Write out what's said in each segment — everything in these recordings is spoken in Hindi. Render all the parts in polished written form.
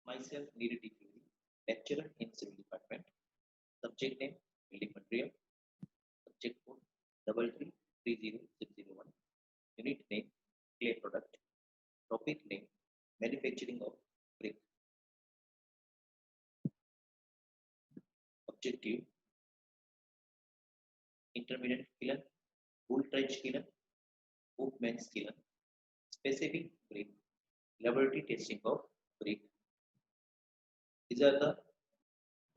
Myself, Neeraj Tikuri, lecturer in Civil Department. Subject name, Building Material. Subject code, 3330601. Unit name, Clay Product. Topic name, Manufacturing of Brick. Objective, Intermediate kiln, Wool trench kiln, Workman's kiln. Specific brick, laboratory testing of brick. These are the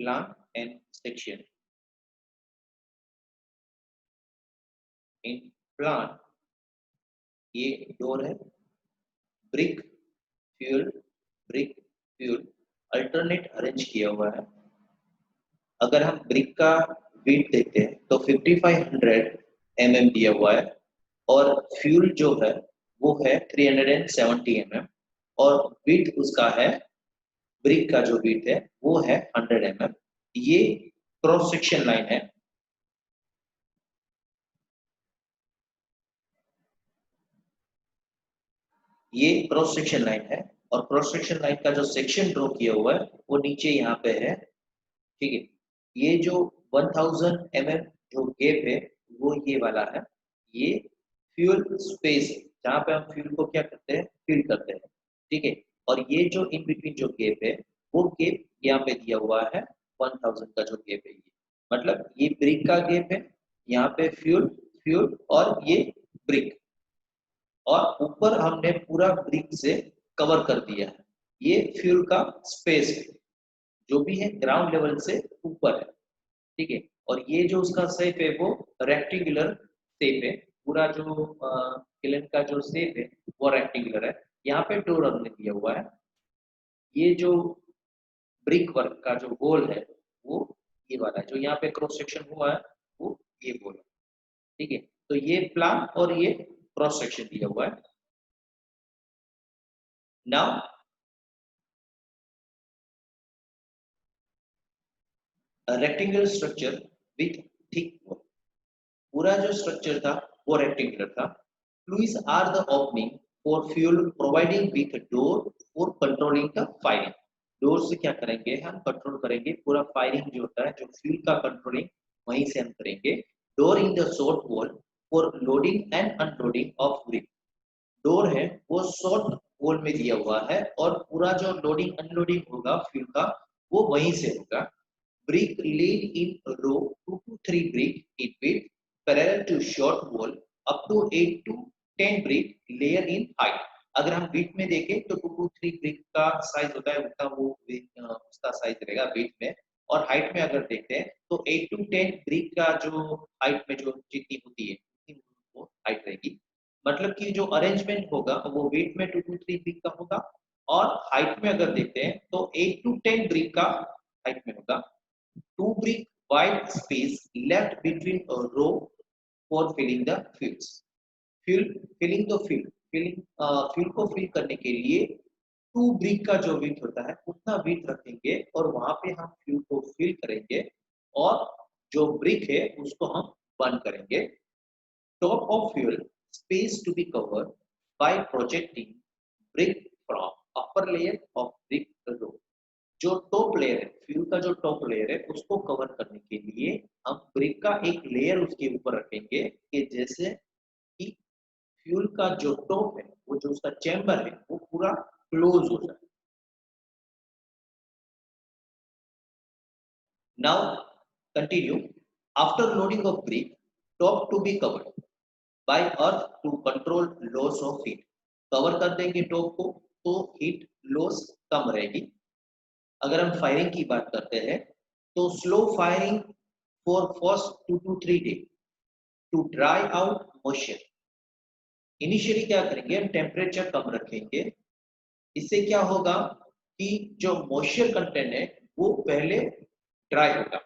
plan and section. In plan, ये डोर है, ब्रिक फ्यूल अल्टरनेट अरेंज किया हुआ है। अगर हम ब्रिक का वेट देखते हैं तो 5500 mm दिया हुआ है और फ्यूल जो है वो है 370 mm और वेट उसका है, ब्रिक का जो वेट है वो है 100 mm। ये क्रॉस सेक्शन लाइन है। ये क्रॉस सेक्शन लाइन है और क्रॉस सेक्शन लाइन का जो सेक्शन ड्रॉ किया हुआ है वो नीचे यहाँ पे है। ठीक है, ये जो 1000 mm जो गैप है वो ये वाला है। ये फ्यूल स्पेस जहाँ पे हम फ्यूल को क्या करते हैं, फिल करते हैं। ठीक है, और ये जो इन बिटवीन जो गैप है वो गैप यहाँ पे दिया हुआ है 1000 का जो गैप है। ये मतलब ये ब्रिक का गैप है, यहाँ पे फ्यूल फ्यूल और ये ब्रिक, और ऊपर हमने पूरा ब्रिक से कवर कर दिया है। ये फ्यूल का स्पेस है जो भी है ग्राउंड लेवल से ऊपर है। ठीक है, और ये जो उसका शेप है वो रेक्टेंगुलर शेप है। पूरा जो किलन का जो शेप है वो रेक्टेंगुलर है। यहाँ पे डोर हमने दिया हुआ है। ये जो ब्रिक वर्क का जो गोल है वो ये वाला है, जो यहाँ पे क्रॉस सेक्शन हुआ है वो ये गोल है। ठीक है, तो ये प्लान और ये क्रॉस सेक्शन दिया हुआ है। Now rectangular structure with thick wall. पूरा जो स्ट्रक्चर था वो रेक्टेंगुलर था। Fluids are the opening for fuel providing with door for controlling the firing. Door से क्या करेंगे, हम कंट्रोल करेंगे पूरा फायरिंग जो होता है, जो फ्यूल का कंट्रोलिंग वहीं से हम करेंगे। Door in the short wall for loading and unloading of brick. Door है वो शॉर्ट वॉल में दिया हुआ है और पूरा जो लोडिंग अनलोडिंग होगा फ्यूल का वो वहीं से होगा। Brick laid in a row 2 to 3 brick in width parallel to short wall up to 8 to 10 brick layer in height। अगर हम width में देखें तो 2 to 3 brick का साइज होता है उतना वो उसका साइज रहेगा width में, और हाइट में अगर देखते हैं तो 8 to 10 brick का जो हाइट में जो जितनी होती है उतनी वो हाइट रहेगी। मतलब कि जो अरेंजमेंट होगा वो width में 2 to 3 brick का होगा और हाइट में अगर देखते हैं तो 8 to 10 brick का हाइट में होगा। 2 brick wide space left between a row for filling the fields। filling the field, field को फिल करने के लिए 2 brick का जो विड्थ होता है उतना विड्थ रखेंगे और वहां पे हम फ्यूल को फिल करेंगे और जो ब्रिक है उसको हम बर्न करेंगे। Top of fuel space to be covered by projecting brick from upper layer of brick row। जो टॉप लेयर है, फ्यूल का जो टॉप लेयर है उसको कवर करने के लिए हम ब्रिक का एक लेयर उसके ऊपर रखेंगे कि जैसे कि फ्यूल का जो टॉप है वो जो उसका चैम्बर है वो पूरा क्लोज हो जाए। Now continue. After loading of brick, top to be covered by earth to control loss of heat. Cover कर देंगे टॉप को तो हीट लॉस कम रहेगी। अगर हम फायरिंग की बात करते हैं तो slow firing for first 2 to 3 day to dry out moisture. Initially क्या करेंगे, हम टेम्परेचर कम रखेंगे। इससे क्या होगा कि जो मॉइस्चर कंटेंट है वो पहले ड्राई होगा।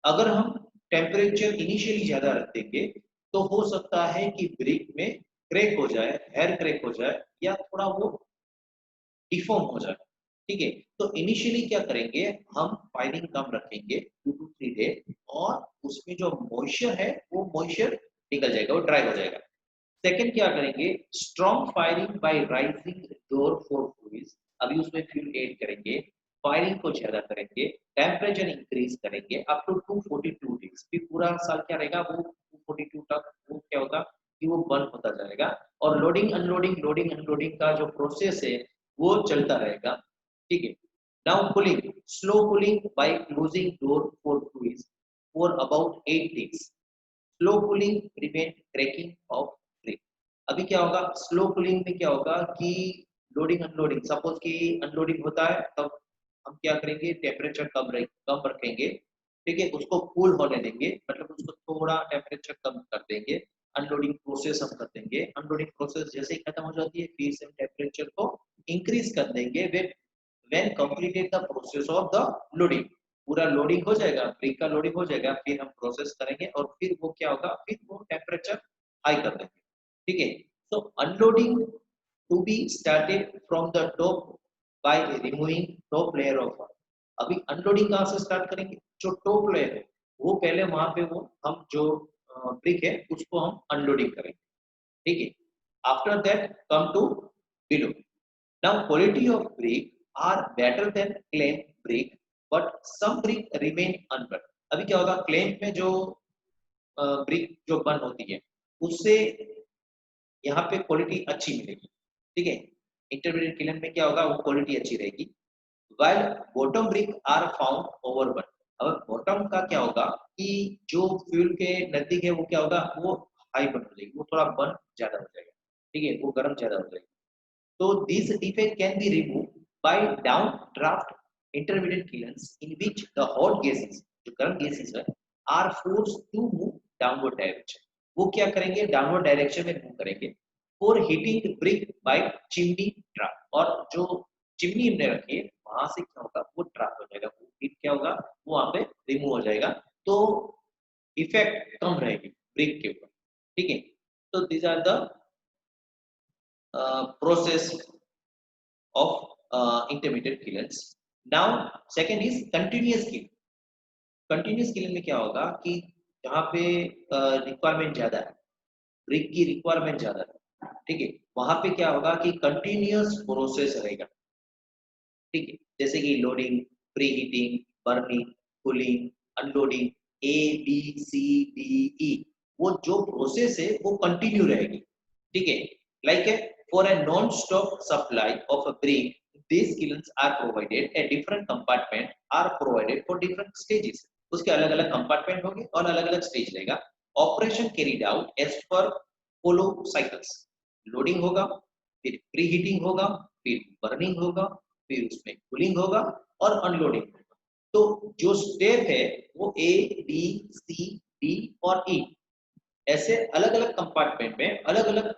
अगर हम टेम्परेचर इनिशियली ज्यादा रख देंगे तो हो सकता है कि ब्रिक में क्रैक हो जाए, हेयर क्रैक हो जाए या थोड़ा वो डिफॉर्म हो जाए। ठीक है, तो इनिशियली क्या करेंगे, हम फायरिंग कम रखेंगे 2 to 3 डे और उसमें जो मॉइस्चर है वो मॉइस्चर निकल जाएगा, वो ड्राई हो जाएगा। सेकंड क्या करेंगे, strong firing bye rising door for fluids. अभी उसमें फ्यूल ऐड करेंगे फायरिंग को ज्यादा करेंगे, टेम्परेचर इंक्रीज करेंगे अप टू 242 डिग्री, फिर पूरा साल क्या रहेगा वो 242 तक वो क्या होगा कि वो बंद होता जाएगा और लोडिंग अनलोडिंग का जो प्रोसेस है वो चलता रहेगा। ठीक है। Now cooling, slow cooling by closing door for cruise for about 8 days, slow cooling prevent cracking of brick. अभी क्या होगा स्लो कूलिंग में क्या होगा कि लोडिंग अनलोडिंग, सपोज कि अनलोडिंग होता है तब हम क्या करेंगे टेम्परेचर कम रखेंगे। ठीक है, उसको कूल होने देंगे, मतलब उसको थोड़ा टेम्परेचर कम कर देंगे। अनलोडिंग प्रोसेस हम कर देंगे, अनलोडिंग प्रोसेस जैसे ही खत्म हो जाती है फिर से हम टेम्परेचर को इंक्रीज कर देंगे when completed the process of the loading. पूरा लोडिंग हो जाएगा, ब्रिक का लोडिंग हो जाएगा, फिर हम प्रोसेस करेंगे और फिर वो क्या होगा फिर वो टेम्परेचर हाई कर देंगे। ठीक है। तो unloading to be started from the top by removing top layer off. अभी अनलोडिंग कहाँ से स्टार्ट करेंगे, जो टॉप लेयर है वो पहले वहां पे वो हम जो ब्रिक है उसको हम अनलोडिंग करेंगे। ठीक है। After that come to below. Now quality of brick are better than clay brick, but some brick remain unburned. अभी क्या होगा क्लेम में जो ब्रिक जो बर्न होती है उससे यहाँ पे क्वालिटी अच्छी मिलेगी। ठीक है। इंटरमीडिएट क्लेम में क्या होगा वो क्वालिटी अच्छी रहेगी। while bottom brick are found overburn। अब बॉटम का क्या होगा कि जो फ्यूल के नजदीक है वो क्या होगा वो हाई बर्न हो जाएगी, वो थोड़ा बर्न ज्यादा हो जाएगा। ठीक है, वो गर्म ज्यादा हो जाएगा। So these defect can be removed by downdraft intermediate kilns in which the hot gases, जो गर्म gases है, are forced to move downward direction। वो क्या करेंगे डाउनवर्ड डायरेक्शन में मूव करेंगे। For heating brick by chimney draft, और जो चिमनी हमने रखी है वहां से क्या होगा वो ड्राफ्ट हो जाएगा, वो हीट क्या होगा वो वहां पे रिमूव हो जाएगा, तो इफेक्ट कम रहेगी ब्रिक के ऊपर। ठीक है। तो these are the process of intermediate kilns. Now second is continuous kiln। continuous kiln में क्या होगा कि जहाँ पे रिक्वायरमेंट ज्यादा है, ब्रिक की रिक्वायरमेंट ज्यादा है। ठीक है, वहां पे क्या होगा कि कंटिन्यूअस प्रोसेस रहेगा। ठीक है, जैसे कि loading, preheating, burning, cooling, unloading, A B C D E, वो जो प्रोसेस है वो कंटिन्यू रहेगी। ठीक है, like for a nonstop supply of a brick these kilns are provided a different compartment are provided for different stages। उसके अलग अलग कंपार्टमेंट होंगे और अलग अलग स्टेज रहेगा। Operation carried out as per follow cycles. Loading होगा, फिर प्री हीटिंग होगा, फिर बर्निंग होगा, फिर उसमें कूलिंग होगा और अनलोडिंग होगा। तो जो स्टेप है वो ए बी सी डी और ई, ऐसे अलग अलग कंपार्टमेंट में अलग अलग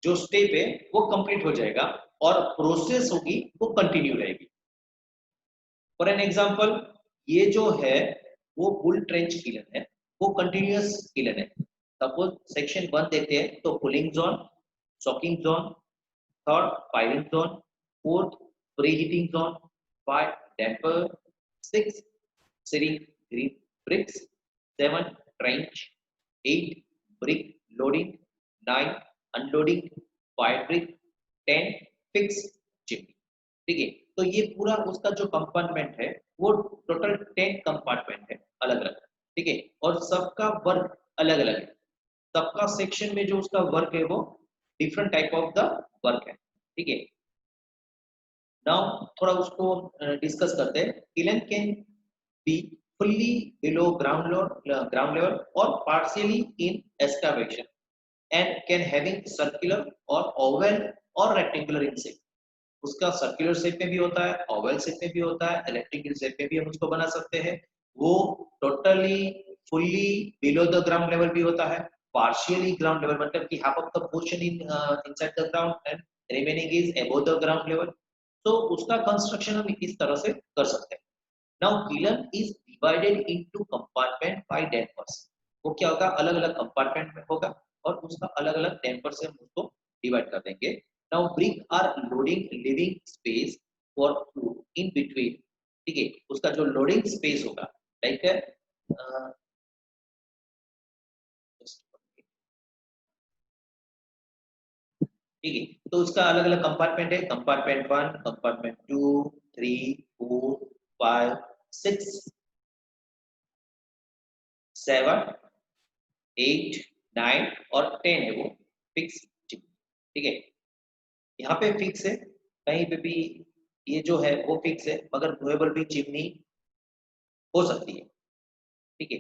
जो स्टेप है वो कंप्लीट हो जाएगा और प्रोसेस होगी वो कंटिन्यू रहेगी। फॉर एन एग्जांपल ये जो है वो बुल ट्रेंच किलन है, वो कंटिन्यूअस किलन है। सपोज सेक्शन 1 देखते हैं तो cooling zone, soaking zone, third firing zone, fourth preheating zone, 5 damper, 6 sealing green bricks, 7 trench, 8 brick loading, 9 unloading, 5 brick, 10 fix chimney। ठीक है, तो ये पूरा उसका जो कंपार्टमेंट है वो टोटल 10 कंपार्टमेंट है अलग अलग। ठीक है, और सबका वर्क अलग अलग है, सबका सेक्शन में जो उसका वर्क है वो different type of the work है। ठीक है। नाउ थोड़ा उसको डिस्कस करते हैं। Kiln can be fully below ground level or partially in excavation and can having circular or oval or rectangular in shape। उसका सर्कुलर शेप में भी होता है, ओवल शेप में भी होता है, रेक्टेंगल शेप में भी हम उसको बना सकते हैं। वो totally fully below the ground level भी होता है, पार्शियली ग्राउंड लेवल मतलब कि half of the portion in inside the ground and remaining is above the ground level. तो उसका कंस्ट्रक्शन हम इस तरह से कर सकते हैं। Now kiln is divided into compartment by dampers. वो क्या होगा अलग अलग कंपार्टमेंट में होगा और उसका अलग अलग डैम्पर से हम उसको डिवाइड कर देंगे। Now brick are loading leaving space for food in between. ठीक है, उसका जो लोडिंग स्पेस होगा लाइक ठीक है, तो उसका अलग अलग कंपार्टमेंट है, कंपार्टमेंट 1, कंपार्टमेंट 2, 3, 4, 5 6 7 8 9 और 10 है वो फिक्स चिमनी। ठीक है, यहाँ पे फिक्स है, कहीं पे भी ये जो है वो फिक्स है, मगर मूवेबल भी चिमनी हो सकती है। ठीक है,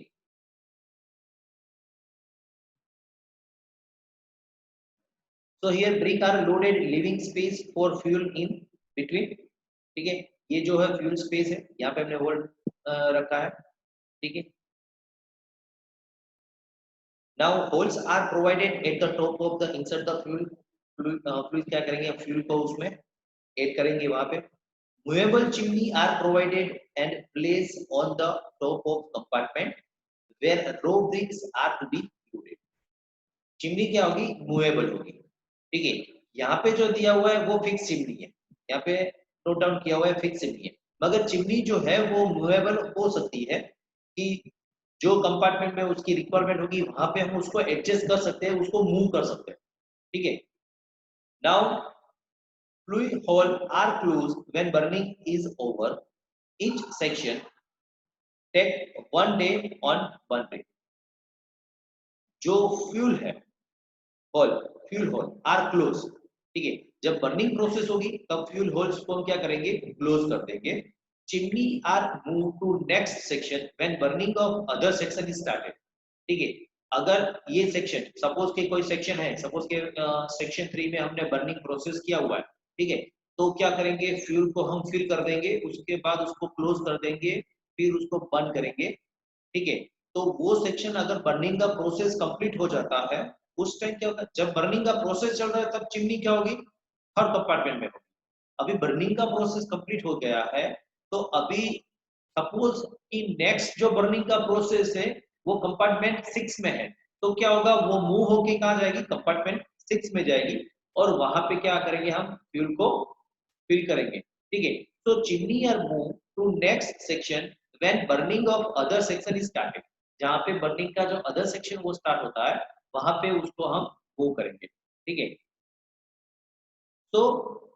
so here brick are loaded living space for fuel in between। ठीक है, ये जो है फ्यूल स्पेस है, यहाँ पे हमने होल्ड रखा है। ठीक है, now holes are provided at the top of the insert the fuel। Fuel क्या करेंगे, फ्यूल को उसमें ऐड करेंगे वहां पे। Movable chimney are provided and place on the top of compartment where row bricks are to be loaded. Chimney क्या होगी, मूवेबल होगी। ठीक है, यहाँ पे जो दिया हुआ है वो फिक्स चिमनी है, यहाँ पे नोट डाउन किया हुआ है फिक्स चिमनी है, मगर चिमनी जो है वो मूवेबल हो सकती है कि जो कंपार्टमेंट में उसकी रिक्वायरमेंट होगी वहां पे हम उसको एडजस्ट कर सकते हैं, उसको मूव कर सकते हैं। ठीक है, now fluid hole are closed when burning is over। each section take 1 day on 1 day। जो फ्यूल है hole, fuel hole are close. ठीक है, जब बर्निंग प्रोसेस होगी तब फ्यूल होल्स को हम क्या करेंगे, क्लोज कर देंगे। Chimney are move to next section when burning of other section is started. ठीक है, अगर ये सेक्शन सपोज के कोई सेक्शन है, सपोज के सेक्शन 3 में हमने बर्निंग प्रोसेस किया हुआ है। ठीक है, तो क्या करेंगे, फ्यूल को हम फिल कर देंगे, उसके बाद उसको क्लोज कर देंगे, फिर उसको बंद करेंगे। ठीक है, तो वो सेक्शन अगर बर्निंग का प्रोसेस कंप्लीट हो जाता है, उस टाइम क्या होता है, जब बर्निंग का प्रोसेस चल रहा है तब चिमनी क्या होगी, हर कंपार्टमेंट में होगी। अभी बर्निंग का प्रोसेस कंप्लीट हो गया है, तो अभी सपोज कि नेक्स्ट जो बर्निंग का प्रोसेस है वो कंपार्टमेंट 6 में है, तो क्या होगा, वो मूव होके कहाँ जाएगी, कंपार्टमेंट 6 में जाएगी, और वहां पे क्या करेंगे, हम फ्यूल को फिल करेंगे। ठीक है, तो chimney are move to next section when burning of other section is started. जहां पे बर्निंग का जो अदर सेक्शन वो स्टार्ट होता है, वहां पे उसको हम मूव करेंगे। ठीक है, तो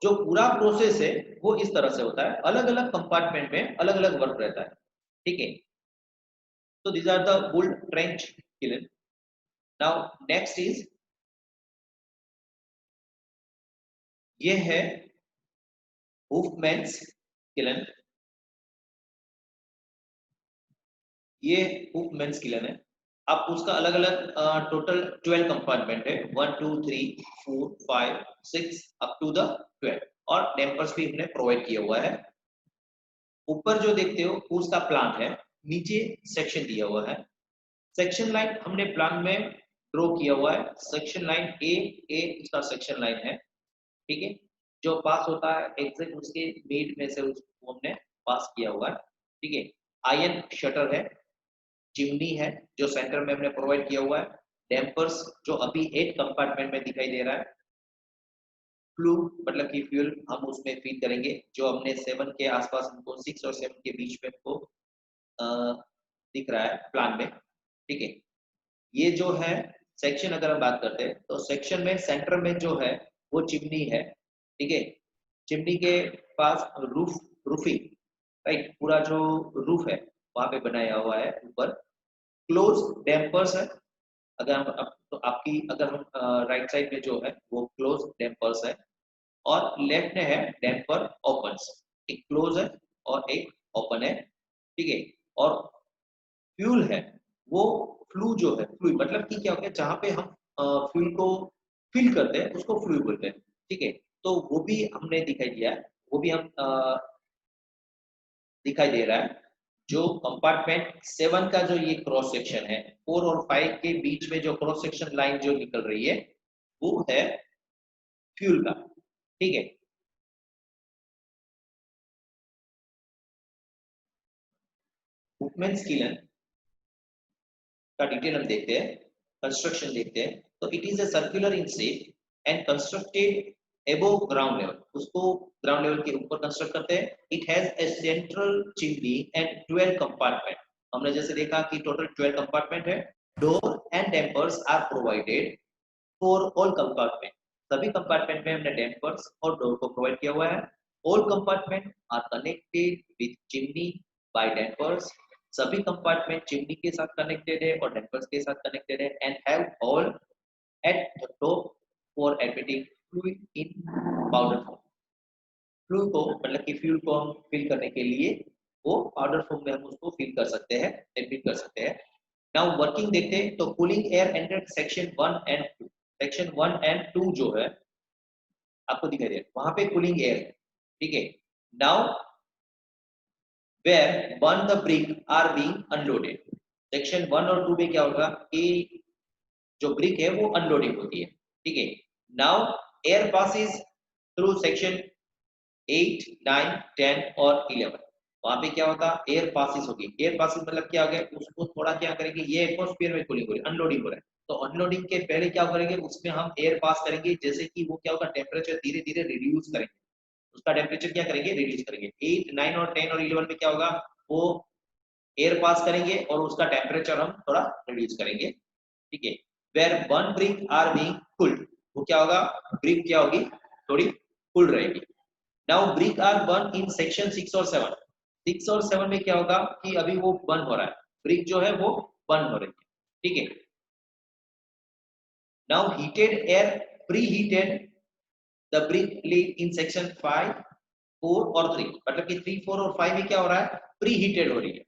जो पूरा प्रोसेस है वो इस तरह से होता है, अलग अलग कंपार्टमेंट में अलग अलग वर्क रहता है। ठीक है, so these are the bull trench kiln। now next is, ये है हुफमैन्स किलन। ये हुफमैन्स किलन है। अब उसका अलग अलग टोटल 12 कंपार्टमेंट है, 1 2 3 4 5 6 अप टू द 12, और डैम्पर्स भी हमने प्रोवाइड किया हुआ है। ऊपर जो देखते हो उसका प्लान है, नीचे सेक्शन दिया हुआ है। सेक्शन लाइन हमने प्लान में ड्रॉ किया हुआ है, सेक्शन लाइन ए उसका सेक्शन लाइन है। ठीक है, जो पास होता है एग्जैक्ट उसके मिड में से उसको हमने पास किया हुआ है। ठीक है, आयरन शटर है, चिमनी है जो सेंटर में हमने प्रोवाइड किया हुआ है, डैम्पर्स जो अभी 8 कंपार्टमेंट में दिखाई दे रहा है, फ्लू मतलब कि फ्यूल हम उसमें फीड करेंगे, जो हमने 7 के आसपास हमको 6 और 7 के बीच में हमको दिख रहा है प्लान में। ठीक है, ये जो है सेक्शन, अगर हम बात करते हैं तो सेक्शन में सेंटर में जो है वो चिमनी है। ठीक है, चिमनी के पास रूफिंग, राइट, पूरा जो रूफ है वहां पे बनाया हुआ है ऊपर। क्लोज डैम्पर्स है, अगर हम तो आपकी अगर हम राइट साइड में जो है वो क्लोज डैम्पर्स है, और लेफ्ट में है डैम्पर ओपन्स। एक क्लोज है और एक ओपन है। ठीक है, और फ्यूल है वो फ्लू जो है, फ्लू मतलब कि क्या होता है, जहां पे हम फ्यूल को फिल करते हैं उसको फ्लू बोलते हैं। ठीक है, तो वो भी हमने दिखाई दिया है, वो भी हम दिखाई दे रहा है। जो कंपार्टमेंट 7 का जो ये क्रॉस सेक्शन है, 4 और 5 के बीच में जो क्रॉस सेक्शन लाइन जो निकल रही है वो है फ्यूल का। ठीक है, हुकमैन्स किलन का डिटेल हम देखते हैं, कंस्ट्रक्शन देखते हैं। तो it is a circular in shape and constructed above ground level, उसको ग्राउंड लेवल के ऊपर कंस्ट्रक्ट करते हैं। It has a central chimney and 12 compartment. हमने जैसे देखा कि टोटल 12 कंपार्टमेंट है। Door and dampers are provided for all compartment. सभी कंपार्टमेंट में हमने डैम्पर्स और डोर को प्रोवाइड किया हुआ है। All compartments are connected with chimney by dampers. सभी कंपार्टमेंट चिमनी के साथ कनेक्टेड है और डैम्पर्स के साथ कनेक्टेड है and have hole at the top for admitting fluid in powder form. Fluid को मतलब कि फ्यूल को हम फिल करने के लिए वो पाउडर फॉर्म में हम उसको फिल कर सकते हैं, एडमिट कर सकते हैं। नाउ वर्किंग देखते हैं तो cooling air enter section 1 and 2। Section 1 and 2 जो है आपको दिखाई दे रहा है वहां पे कूलिंग एयर है, ठीक है। Now where one the brick are being unloaded, section 1 और 2 में क्या होगा कि जो ब्रिक है वो अनलोडिंग होती है, ठीक है। Now air passes through section 8, 9, 10 और 11। वहां पे क्या होगा एयर पासिस होगी। एयर पासिस मतलब क्या हो गया उसको थोड़ा क्या करेंगे ये एटमॉस्फेयर में कूलिंग हो रही है, अनलोडिंग हो रहा है तो अनलोडिंग के पहले क्या करेंगे उसमें हम एयर पास करेंगे जैसे कि वो क्या होगा टेम्परेचर धीरे धीरे रिड्यूस करेंगे, उसका टेम्परेचर क्या करेंगे रिड्यूस करेंगे। 8, 9 और 10 और 11 में क्या होगा वो एयर पास करेंगे और उसका टेम्परेचर हम थोड़ा रिड्यूस करेंगे, ठीक है। Where one brick are being cooled, वो क्या होगा ब्रिक क्या होगी थोड़ी कूल रहेगी। Now brick are burn in section 6 और 7। 6 और 7 में क्या होगा कि अभी वो बर्न हो रहा है, ब्रिक जो है वो बर्न हो रही है, ठीक है। Now heated air pre heated the brick lead in section 5, 4 और 3। मतलब कि 3, 4 और 5 में क्या हो रहा है प्री हीटेड हो रही है,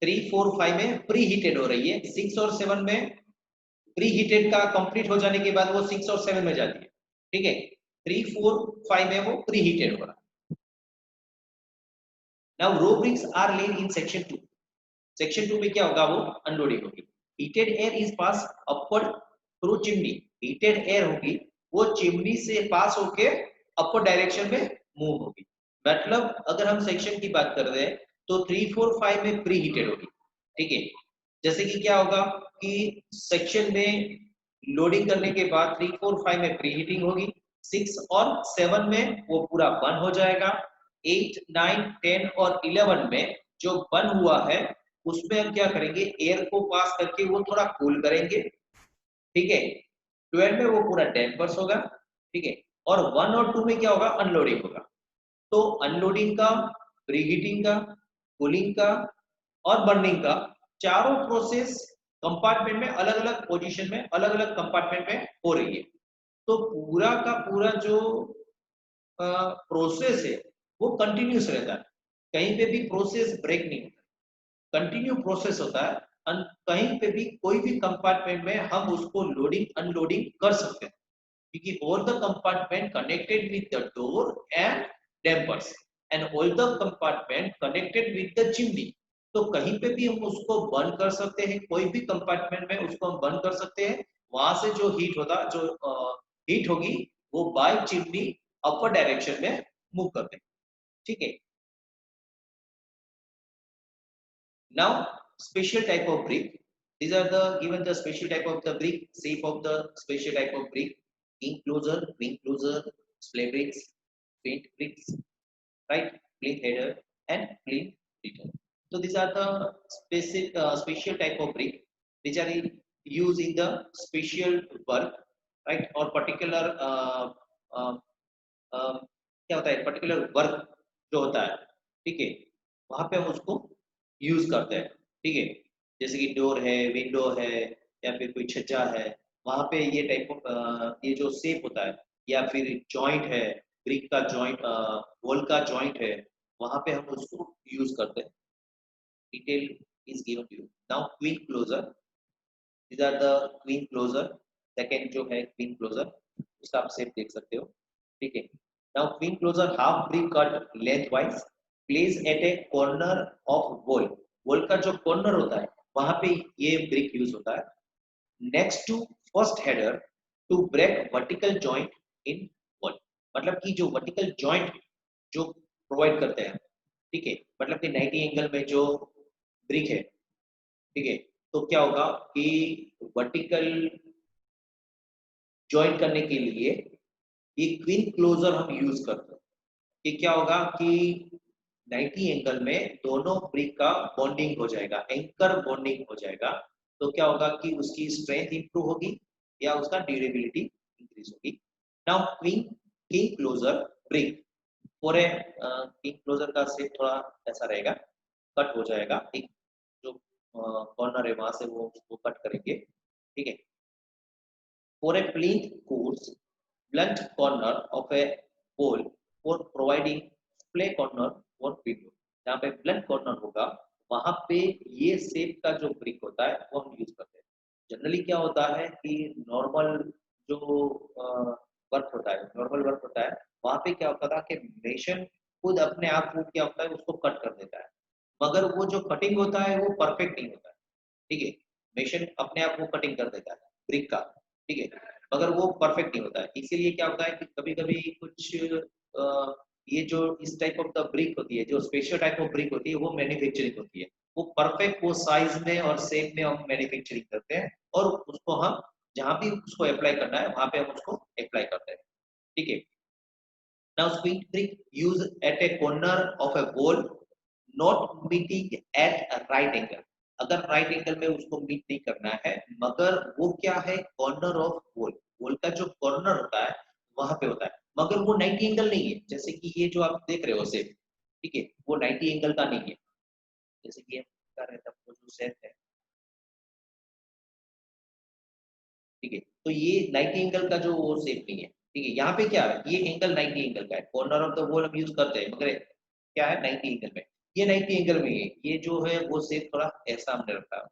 3, 4, 5 में प्री हीटेड हो रही है। 6 और 7 में प्री हीटेड का कंप्लीट हो जाने के बाद वो 6 और 7 में जाती है, ठीक है। 3, 4, 5 में वो प्री हीटेड हो रहा है। Now row bricks are laid in section 2. Section 2 में क्या होगा वो अनलोडिंग होगी। Heated air is pass upward through chimney, heated air होगी वो चिमनी से पास होके अपवर्ड डायरेक्शन में मूव होगी। मतलब अगर हम सेक्शन की बात कर रहे हैं तो 3, 4, 5 में प्री हीटेड होगी, ठीक है। जैसे कि क्या होगा कि सेक्शन में लोडिंग करने के बाद 3, 4, 5 में प्री हीटिंग होगी, 6 और 7 में वो पूरा बर्न हो जाएगा, 8, 9, 10 और 11 में जो बर्न हुआ है उसमें हम क्या करेंगे एयर को पास करके वो थोड़ा कूल करेंगे, ठीक है। 12 में वो पूरा डैम्पर्स होगा, ठीक है। और 1 और 2 में क्या होगा अनलोडिंग होगा। तो अनलोडिंग का, प्रीहीटिंग का, कूलिंग का और बर्निंग का चारों प्रोसेस कंपार्टमेंट में अलग अलग पोजीशन में अलग अलग कंपार्टमेंट में हो रही है। तो पूरा का पूरा जो प्रोसेस है वो कंटिन्यूस रहता है, कहीं पे भी प्रोसेस ब्रेक नहीं होता, कंटिन्यू प्रोसेस होता है। कहीं पे भी कोई भी कंपार्टमेंट में हम उसको लोडिंग अनलोडिंग कर सकते हैं क्योंकि all the compartment connected with the door and dampers and all the compartment connected with the chimney। तो कहीं पे भी हम उसको बंद कर सकते हैं, कोई भी कंपार्टमेंट में उसको हम बंद कर सकते हैं। वहां से जो हीट होता जो हीट होगी वो बाय चिमनी अपर डायरेक्शन में मूव करते हैं, ठीक है। Now special type of brick, these are the given the special type of the brick, shape of the special type of brick, enclosure, wing closure, splay bricks, paint bricks, right, plinth header and plinth header. So these are the specific special type of brick which are used in the special work, right, or particular uh, क्या होता है पर्टिकुलर वर्क जो होता है, ठीक है, वहां पे हम उसको यूज करते हैं, ठीक है। जैसे कि डोर है, विंडो है या फिर कोई छज्जा है, वहां पे ये टाइप ऑफ ये जो शेप होता है या फिर जॉइंट है, ब्रिक का जॉइंट, वॉल का जॉइंट है, वहां पे हम उसको यूज करते हैं। Detail is given to you. Now queen closer, these are the queen closer, second जो है क्वीन क्लोजर उसका आप शेप देख सकते हो, ठीक है। Now queen closer half brick cut lengthwise place at a corner of wall, wall का जो कॉर्नर होता है वहां पे ये ब्रिक यूज होता है। Next to first header to break vertical joint in wall, मतलब कि जो वर्टिकल जॉइंट जो प्रोवाइड करते हैं, ठीक है, मतलब कि 90 एंगल में जो ब्रिक है, ठीक है। तो क्या होगा कि वर्टिकल जॉइन करने के लिए ये क्वीन क्लोजर हम यूज करते हैं कि क्या होगा कि 90 एंगल में दोनों ब्रिक का बॉन्डिंग हो जाएगा, एंकर बॉन्डिंग हो जाएगा। तो क्या होगा कि उसकी स्ट्रेंथ इंप्रूव होगी या उसका ड्यूरेबिलिटी इंक्रीज होगी। नाउ क्वीन की क्लोजर ब्रिक फॉर ए की क्लोजर का शेप थोड़ा ऐसा रहेगा, कट हो जाएगा, एक जो कॉर्नर है वहां से वो उसको कट करेंगे, ठीक है। For a plinth course blunt corner of a pole for providing play corner or window, जहाँ पे blunt corner होगा वहां पे ये शेप का जो ब्रिक होता है वो हम यूज करते हैं। जनरली क्या होता है कि नॉर्मल जो वर्क होता है, नॉर्मल वर्क होता है, वहां पे क्या होता था कि मेशन खुद अपने आप वो क्या होता है उसको कट कर देता है, मगर वो जो कटिंग होता है वो परफेक्ट नहीं होता है, ठीक है। मेशन अपने आप वो कटिंग कर देता है ब्रिक का, ठीक है, मगर वो परफेक्ट नहीं होता है। इसीलिए क्या होता है कि कभी कभी कुछ ये जो इस टाइप ऑफ द ब्रिक होती है, जो स्पेशल टाइप ऑफ ब्रिक होती है, वो मैन्युफैक्चरिंग होती है, वो परफेक्ट वो साइज में और शेप में हम मैन्युफैक्चरिंग करते हैं और उसको हम जहां भी उसको अप्लाई करना है वहां पे हम उसको अप्लाई करते हैं, ठीक है। Now squint brick used at a corner of a wall not meeting at a right angle. अगर राइट एंगल में उसको मीट नहीं करना है, मगर वो क्या है कॉर्नर ऑफ वॉल, वॉल का जो कॉर्नर होता है वहां पे होता है, मगर वो 90 एंगल नहीं है, जैसे कि ये जो आप देख रहे हो सेप, ठीक है, वो 90 एंगल का नहीं है, जैसे कि क्या रहता है जो सेप है, ठीक है, तो ये 90 एंगल का जो वो शेप नहीं है, ठीक है। यहाँ पे क्या है, ये एंगल 90 एंगल का है, कॉर्नर ऑफ द वॉल हम यूज करते हैं, मगर क्या है 90 एंगल में, ये 90 एंगल में है, ये जो है वो शेप थोड़ा ऐसा हमने रखा है,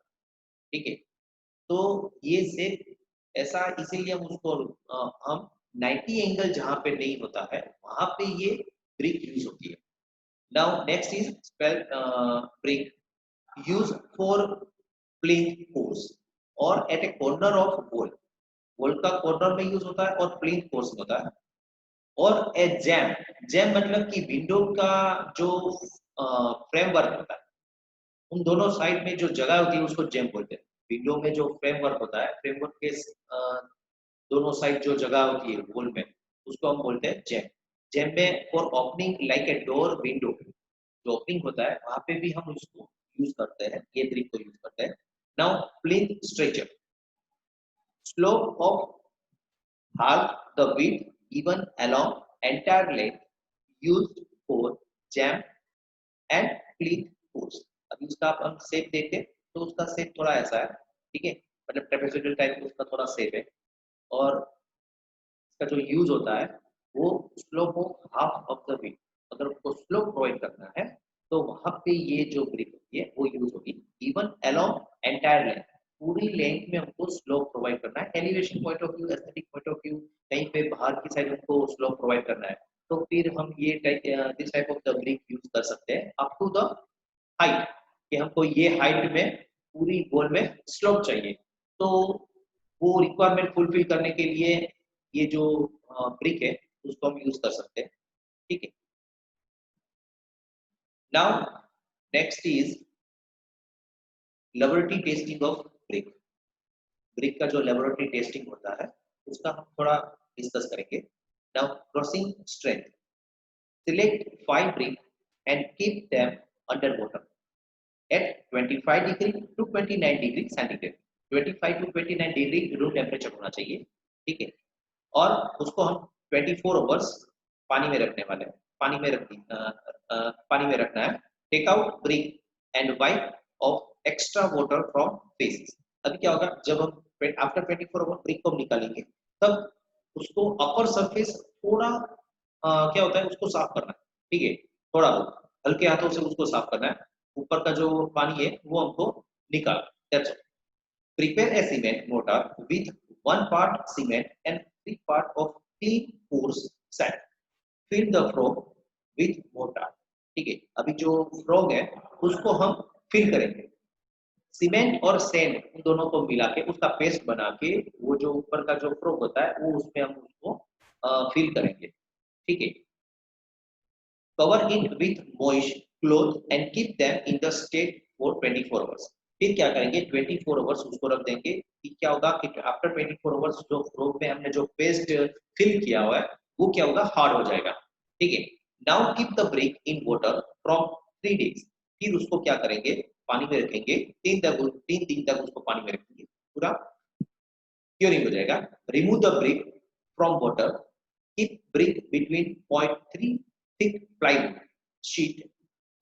ठीक है। तो ये शेप ऐसा इसीलिए हम उसको हम 90 एंगल जहाँ पे नहीं होता है वहां पे ये ब्रिक यूज होती है। Now next is spell brick use for plinth course और at a corner of wall, wall का कॉर्नर में यूज होता है और प्लिंथ कोर्स में होता है। और ए जैम, जैम मतलब कि विंडो का जो फ्रेमवर्क होता है, उन दोनों साइड में जो जगह होती है उसको जैम बोलते हैं। विंडो में जो फ्रेमवर्क होता है, फ्रेमवर्क के दोनों साइड जो जगह होती है वॉल में, उसको हम बोलते हैं जैम। जैम में for opening like a door window, जो ओपनिंग होता है वहां पे भी हम उसको यूज करते हैं, ये ट्रिक को यूज करते हैं। Now plinth structure slope of half the width given along entire length used for jam and plinth force। अभी उसका आप हम शेप देखें तो उसका शेप थोड़ा ऐसा है, ठीक है, मतलब ट्रेपेजोइडल टाइप उसका थोड़ा शेप है, और इसका जो यूज होता है वो slope of half of the width, अगर उसको स्लोप प्रोवाइड करना है तो वहां पे ये जो ग्रिप होती है वो यूज होगी। इवन अलोंग एंटायर लेंथ, पूरी लेंथ में हमको स्लोप प्रोवाइड करना है, elevation point of view, aesthetic point of view, कहीं पे बाहर की साइड हमको स्लोप प्रोवाइड करना है, तो फिर हम ये this type of the grip use कर सकते हैं अप टू द हाइट, कि हमको ये हाइट में पूरी वॉल में स्लोप चाहिए, तो वो रिक्वायरमेंट फुलफिल करने के लिए ये जो ब्रिक है उसको हम यूज कर सकते हैं, ठीक है। Now next is laboratory testing of brick. Brick का जो लेबोरेटरी टेस्टिंग होता है उसका हम थोड़ा डिस्कस करेंगे। Now crushing strength, select 5 brick and keep them under water at 25 degree to 29 degree centigrade, 25 to 29 degree room temperature होना चाहिए, ठीक है। और उसको हम 24 आवर्स पानी में रखने वाले हैं, पानी में पानी में रखना है। Take out brick and wipe off extra water from faces. अभी क्या होगा, जब हम आफ्टर 24 आवर ब्रिक को निकालेंगे तब उसको अपर सरफेस थोड़ा क्या होता है उसको साफ करना है, ठीक है, थोड़ा बहुत हल्के हाथों से उसको साफ करना है, ऊपर का जो पानी है वो हमको निकालना, that's all. Prepare a cement mortar with 1 part cement and 3 part of clean coarse sand. Fill the frog with mortar। ठीक है, अभी जो फ्रॉग है उसको हम फिल करेंगे, सीमेंट और सैंड उन दोनों को मिला के उसका पेस्ट बना के वो जो ऊपर का जो फ्रॉग होता है वो उसमें हम उसको फिल करेंगे, ठीक है। Cover it with moist cloth and keep them in the state for 24 hours। फिर क्या करेंगे, 24 आवर्स उसको रख देंगे कि क्या होगा कि आफ्टर 24 आवर्स जो फ्रोग में हमने जो पेस्ट फिल किया हुआ है वो क्या होगा, हार्ड हो जाएगा, ठीक है। Now keep the brick in water from 3 days. फिर उसको क्या करेंगे, पानी में रखेंगे 3 दिन तक उसको पानी में रखेंगे, पूरा क्योरिंग हो जाएगा। Remove the brick from water keep brick between 0.3 thick plywood sheet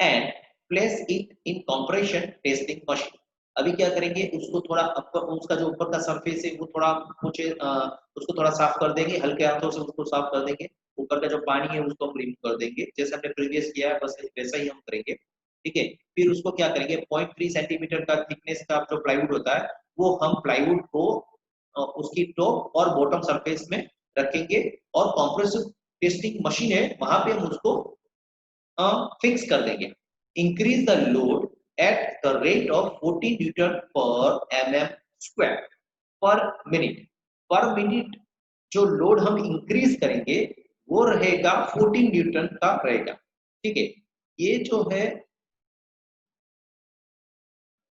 and place it in compression testing machine. अभी क्या करेंगे, उसको थोड़ा अपर, उसका जो ऊपर का सरफेस है वो थोड़ा कुछ उसको थोड़ा साफ कर देंगे, हल्के हाथों से उसको साफ कर देंगे, ऊपर का जो पानी है उसको हम रिमूव कर देंगे, जैसे हमने प्रीवियस किया है बस वैसा ही हम करेंगे। ठीक है, फिर उसको क्या करेंगे, 0.3 सेंटीमीटर का थिकनेस का जो प्लाईवुड होता है वो हम प्लाईवुड को उसकी टॉप और बॉटम सरफेस में रखेंगे और कॉम्प्रेसिव टेस्टिंग मशीन है वहां पे हम उसको फिक्स कर देंगे। Increase the load at the rate of 14 Newton per mm square पर मिनट। पर मिनट जो लोड हम इंक्रीज करेंगे वो रहेगा 14 न्यूटन का रहेगा। ठीक है, ये जो है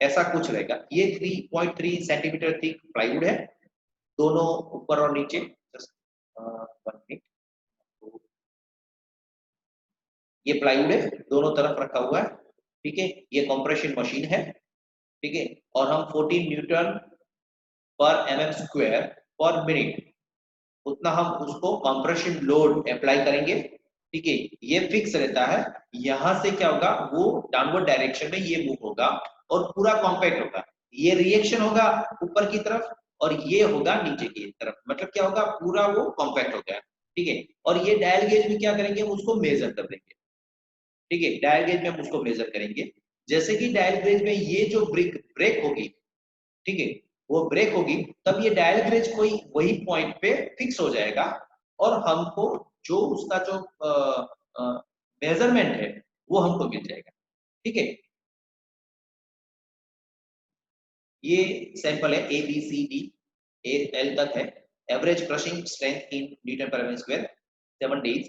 ऐसा कुछ रहेगा। ये 3.3 सेंटीमीटर थिक प्लाईवुड है, दोनों ऊपर और नीचे। वन मिनट, ये प्लाईवुड है, दोनों तरफ रखा हुआ है। ठीक है, ये कंप्रेशन मशीन है। ठीक है, और हम 14 न्यूटन पर mm स्क्वायर पर मिनट उतना हम उसको कंप्रेशन लोड अप्लाई करेंगे। ठीक है, ये फिक्स रहता है। यहां से क्या होगा, वो डाउनवर्ड डायरेक्शन में ये मूव होगा और पूरा कॉम्पैक्ट होगा। ये रिएक्शन होगा ऊपर की तरफ और ये होगा नीचे की तरफ, मतलब क्या होगा, पूरा वो कॉम्पैक्ट हो गया। ठीक है, और ये डायल गेज में क्या करेंगे, हम उसको मेजर कर देंगे। ठीक है, डायल गेज में हम उसको मेजर करेंगे। जैसे कि डायल गेज में ये जो ब्रिक ब्रेक होगी, ठीक है, वो ब्रेक होगी, तब ये डायल गेज कोई वही पॉइंट पे फिक्स हो जाएगा और हमको जो उसका जो मेजरमेंट है वो हमको मिल जाएगा। ठीक है, ये सैंपल है A B C D A L तक है। Average crushing strength in newton per mm square 7 days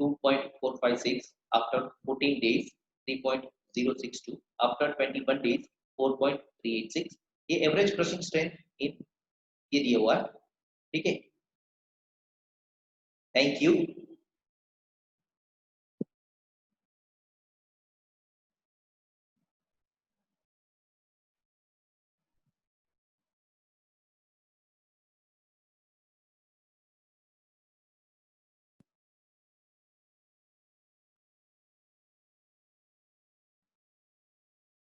2.456, after 14 days 3.062, after 21 days 4.386। ये एवरेज क्रशिंग स्ट्रेंथ इन ये दिया हुआ है। ठीक है, थैंक यू।